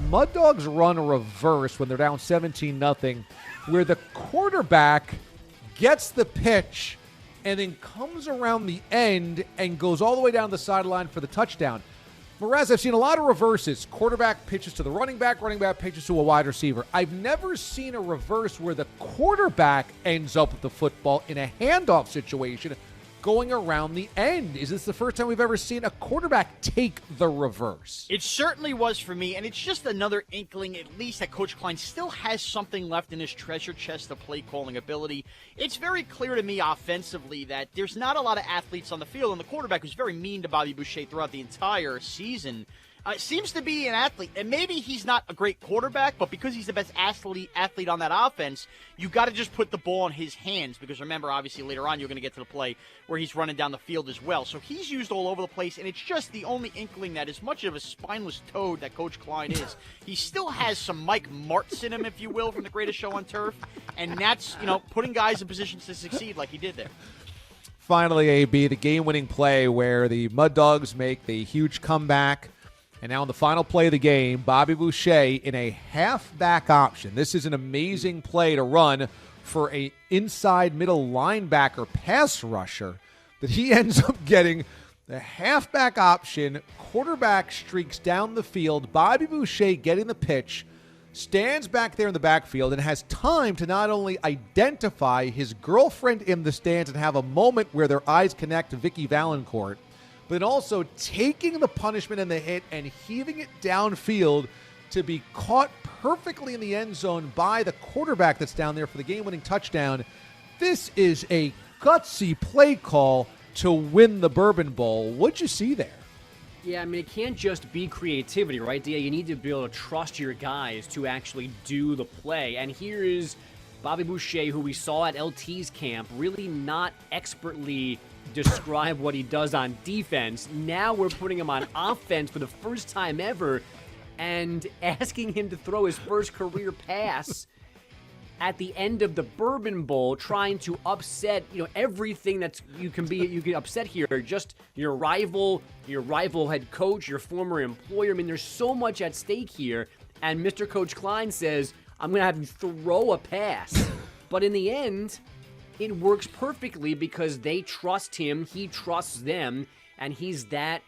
Mud Dogs run a reverse when they're down 17-0, where the quarterback gets the pitch and then comes around the end and goes all the way down the sideline for the touchdown. Whereas I've seen a lot of reverses. Quarterback pitches to the running back pitches to a wide receiver. I've never seen a reverse where the quarterback ends up with the football in a handoff situation going around the end. Is this the first time we've ever seen a quarterback take the reverse? It certainly was for me, and it's just another inkling, at least, that Coach Klein still has something left in his treasure chest of play-calling ability. It's very clear to me offensively that there's not a lot of athletes on the field, and the quarterback was very mean to Bobby Boucher throughout the entire season. Seems to be an athlete, and maybe he's not a great quarterback, but because he's the best athlete on that offense, you got to just put the ball in his hands, because remember, obviously, later on, you're going to get to the play where he's running down the field as well. So he's used all over the place, and it's just the only inkling that as much of a spineless toad that Coach Klein is, he still has some Mike Martz in him, if you will, from The Greatest Show on Turf, and that's, putting guys in positions to succeed like he did there. Finally, AB, the game-winning play where the Mud Dogs make the huge comeback. And now in the final play of the game, Bobby Boucher in a halfback option. This is an amazing play to run for a inside middle linebacker pass rusher that he ends up getting the halfback option. Quarterback streaks down the field. Bobby Boucher getting the pitch, stands back there in the backfield and has time to not only identify his girlfriend in the stands and have a moment where their eyes connect to Vicky Valancourt, but also taking the punishment and the hit and heaving it downfield to be caught perfectly in the end zone by the quarterback that's down there for the game-winning touchdown. This is a gutsy play call to win the Bourbon Bowl. What'd you see there? Yeah, I mean, it can't just be creativity, right, D.A.? You need to be able to trust your guys to actually do the play. And here is Bobby Boucher, who we saw at LT's camp, really not expertly describe what he does on defense. Now we're putting him on offense for the first time ever and asking him to throw his first career pass at the end of the Bourbon Bowl, trying to upset, everything that's you can upset here. Just your rival head coach, your former employer. I mean, there's so much at stake here. And Mr. Coach Klein says, I'm going to have you throw a pass. But in the end, it works perfectly because they trust him, he trusts them, and he's that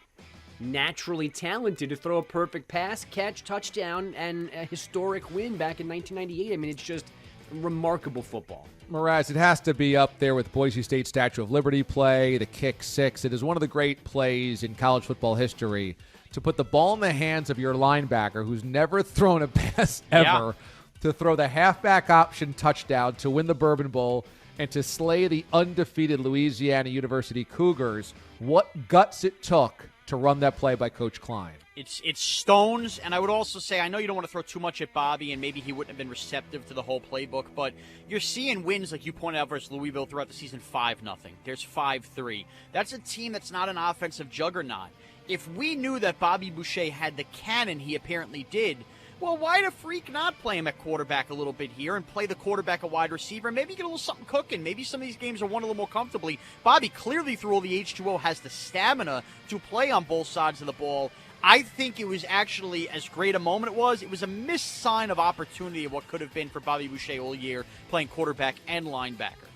naturally talented to throw a perfect pass, catch, touchdown, and a historic win back in 1998. I mean, it's just remarkable football. Mraz, it has to be up there with Boise State Statue of Liberty play, the kick six. It is one of the great plays in college football history to put the ball in the hands of your linebacker who's never thrown a pass ever, to throw the halfback option touchdown to win the Bourbon Bowl and to slay the undefeated Louisiana University Cougars. What guts it took to run that play by Coach Klein. It's stones, and I would also say, I know you don't want to throw too much at Bobby, and maybe he wouldn't have been receptive to the whole playbook, but you're seeing wins, like you pointed out, versus Louisville throughout the season, 5-0. There's 5-3. That's a team that's not an offensive juggernaut. If we knew that Bobby Boucher had the cannon he apparently did, well, why the freak not play him at quarterback a little bit here and play the quarterback a wide receiver? Maybe get a little something cooking. Maybe some of these games are won a little more comfortably. Bobby clearly, through all the H2O, has the stamina to play on both sides of the ball. I think it was actually, as great a moment it was a missed sign of opportunity of what could have been for Bobby Boucher all year, playing quarterback and linebacker.